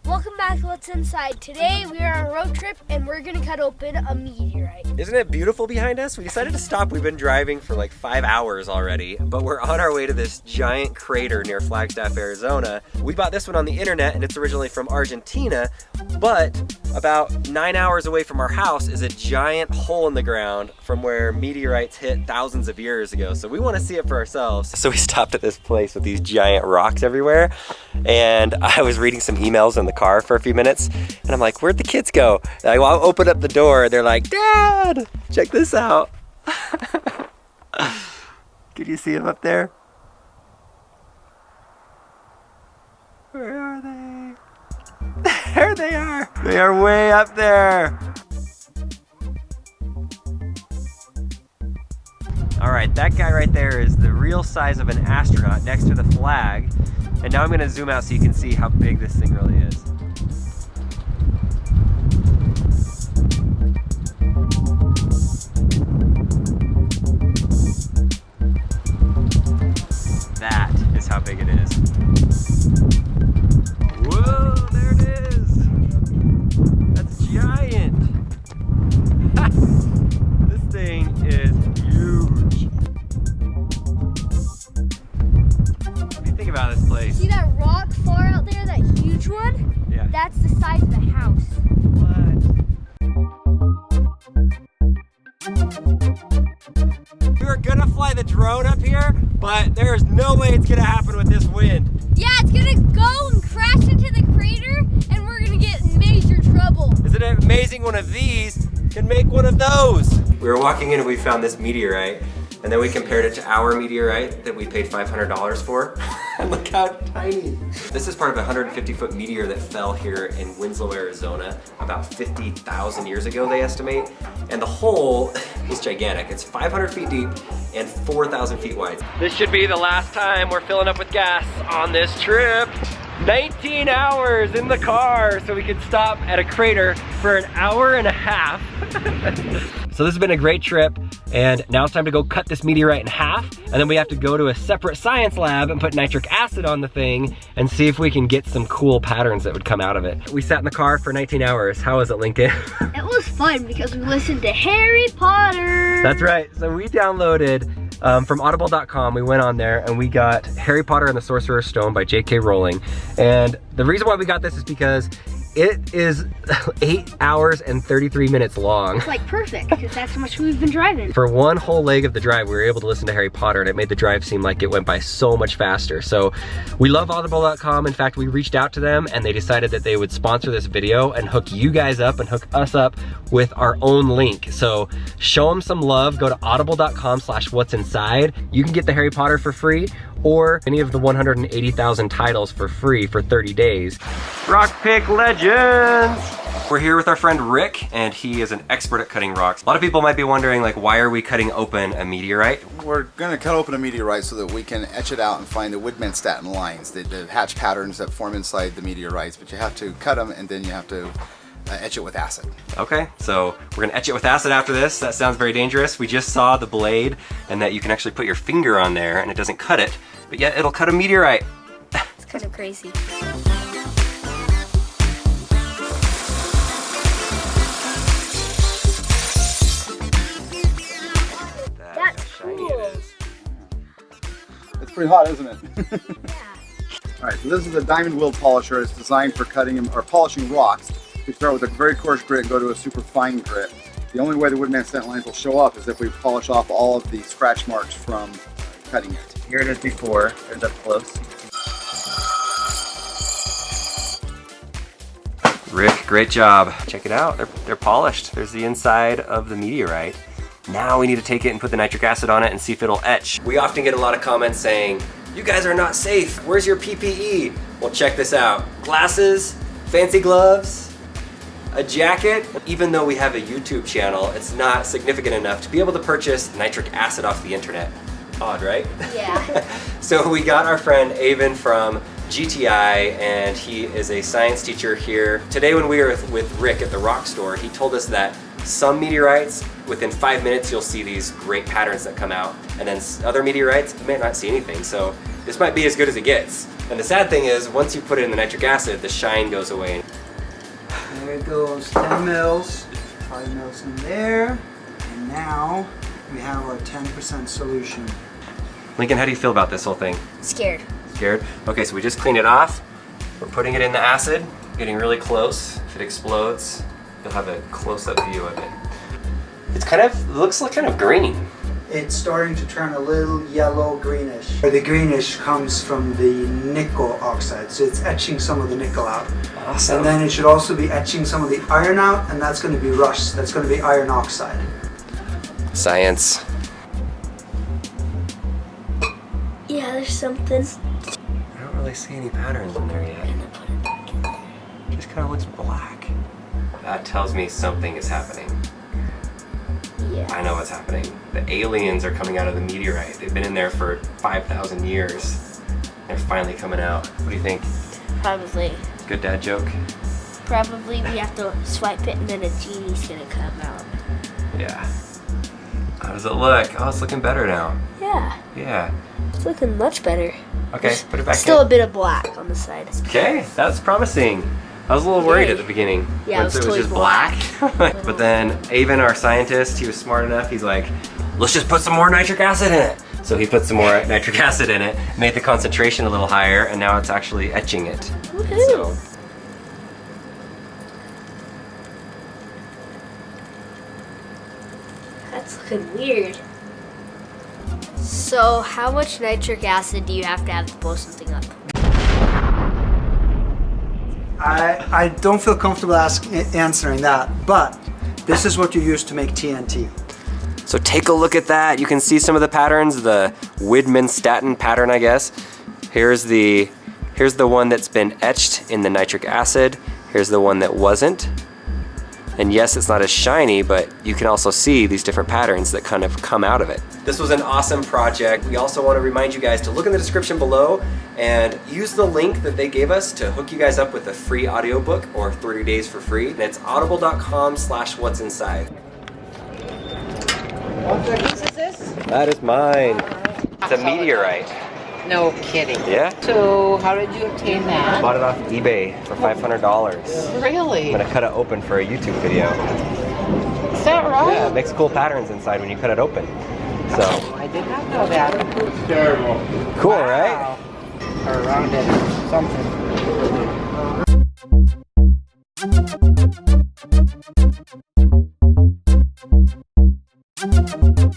Welcome back to What's Inside. Today we are on a road trip and we're gonna cut open a meteorite. Isn't it beautiful behind us? We decided to stop. We've been driving for like 5 hours already, but we're on our way to this giant crater near Flagstaff, Arizona. We bought this one on the internet and it's originally from Argentina, but about 9 hours away from our house is a giant hole in the ground from where meteorites hit thousands of years ago. So we want to see it for ourselves. So we stopped at this place with these giant rocks everywhere, and I was reading some emails in the car for a few minutes, and I'm like, where'd the kids go? And I open up the door, they're like, Dad, check this out. Can you see them up there? Where are they? There they are. They are way up there. All right, that guy right there is the real size of an astronaut next to the flag. And now I'm gonna zoom out so you can see how big this thing really is. That is how big it is. Whoa, there it is. That's giant. This thing is huge. What do you think about this place? See that rock far out there, that huge one? Yeah. That's the size of the house. We were gonna fly the drone up here, but there's no way it's gonna happen with this wind. Yeah, it's gonna go and crash into the crater and we're gonna get in major trouble. Isn't it amazing one of these can make one of those? We were walking in and we found this meteorite, and then we compared it to our meteorite that we paid $500 for. And look how tiny. This is part of a 150-foot meteor that fell here in Winslow, Arizona about 50,000 years ago, they estimate. And the hole is gigantic. It's 500 feet deep and 4,000 feet wide. This should be the last time we're filling up with gas on this trip. 19 hours in the car so we could stop at a crater for an hour and a half. So this has been a great trip, and now it's time to go cut this meteorite in half, and then we have to go to a separate science lab and put nitric acid on the thing and see if we can get some cool patterns that would come out of it. We sat in the car for 19 hours. How was it, Lincoln? It was fun because we listened to Harry Potter. That's right. So we downloaded from audible.com, we went on there and we got Harry Potter and the Sorcerer's Stone by J.K. Rowling. And the reason why we got this is because it is 8 hours and 33 minutes long. It's like perfect, because that's how much we've been driving. For one whole leg of the drive, we were able to listen to Harry Potter, and it made the drive seem like it went by so much faster. So we love audible.com. In fact, we reached out to them and they decided that they would sponsor this video and hook you guys up and hook us up with our own link. So show them some love. Go to audible.com/whatsinside. You can get the Harry Potter for free, or any of the 180,000 titles for free for 30 days. Rock Pick Legends! We're here with our friend Rick, and he is an expert at cutting rocks. A lot of people might be wondering, like, why are we cutting open a meteorite? We're going to cut open a meteorite so that we can etch it out and find the Widmanstatin lines, the hatch patterns that form inside the meteorites, but you have to cut them and then you have to etch it with acid. Okay, so we're gonna etch it with acid after this. That sounds very dangerous. We just saw the blade and that you can actually put your finger on there and it doesn't cut it, but yet it'll cut a meteorite. It's kind of crazy. That's how shiny cool. it is. It's pretty hot, isn't it? Yeah. All right, so this is a diamond wheel polisher. It's designed for cutting or polishing rocks. We start with a very coarse grit and go to a super fine grit. The only way the Widmanstatin lines will show up is if we polish off all of the scratch marks from cutting it. Here it is before. There's up close. Rick, great job. Check it out. They're polished. There's the inside of the meteorite. Now we need to take it and put the nitric acid on it and see if it'll etch. We often get a lot of comments saying, you guys are not safe. Where's your PPE? Well, check this out. Glasses, fancy gloves, a jacket. Even though we have a YouTube channel, it's not significant enough to be able to purchase nitric acid off the internet. Odd, right? Yeah. So we got our friend Avon from GTI, and he is a science teacher here. Today when we were with Rick at the rock store, he told us that some meteorites, within 5 minutes you'll see these great patterns that come out, and then other meteorites, you may not see anything. So this might be as good as it gets. And the sad thing is, once you put it in the nitric acid, the shine goes away. There it goes, 10 mils, 5 mils in there, and now we have our 10% solution. Lincoln, how do you feel about this whole thing? Scared. Scared? Okay, so we just cleaned it off. We're putting it in the acid, getting really close. If it explodes, you'll have a close-up view of it. It's kind of, looks like kind of green. It's starting to turn a little yellow greenish. The greenish comes from the nickel oxide, so it's etching some of the nickel out. Awesome. And then it should also be etching some of the iron out, and that's going to be rust. That's going to be iron oxide. Science. Yeah, there's something. I don't really see any patterns in there yet. I'm gonna put it back in there. It just kind of looks black. That tells me something is happening. Yeah. I know what's happening. The aliens are coming out of the meteorite. They've been in there for 5,000 years. They're finally coming out. What do you think? Probably. Good dad joke? Probably we have to swipe it and then a genie's gonna come out. Yeah. How does it look? Oh, it's looking better now. Yeah. Yeah. It's looking much better. Okay, put it back Still in. a bit of black on the side. Okay, that's promising. I was a little worried at the beginning. Yeah, once it was was totally just black. But then even our scientist, he was smart enough, he's like, let's just put some more nitric acid in it. So he put some more nitric acid in it, made the concentration a little higher, and now it's actually etching it. Woohoo. So, That's looking weird. So, how much nitric acid do you have to blow something up? I don't feel comfortable answering that, but this is what you use to make TNT. so take a look at that. You can see some of the patterns, the Widmanstatin pattern, I guess. Here's the one that's been etched in the nitric acid. Here's the one that wasn't. And yes, it's not as shiny, but you can also see these different patterns that kind of come out of it. This was an awesome project. We also want to remind you guys to look in the description below and use the link that they gave us to hook you guys up with a free audiobook or 30 days for free. And it's audible.com/whatsinside. What piece is this? That is mine. It's a meteorite. No kidding. Yeah? So how did you obtain that? Bought it off eBay for $500. Really? I'm gonna cut it open for a YouTube video. Is that right? Yeah, it makes cool patterns inside when you cut it open. So, I did not know that. cool, right? Wow. Or rounded something.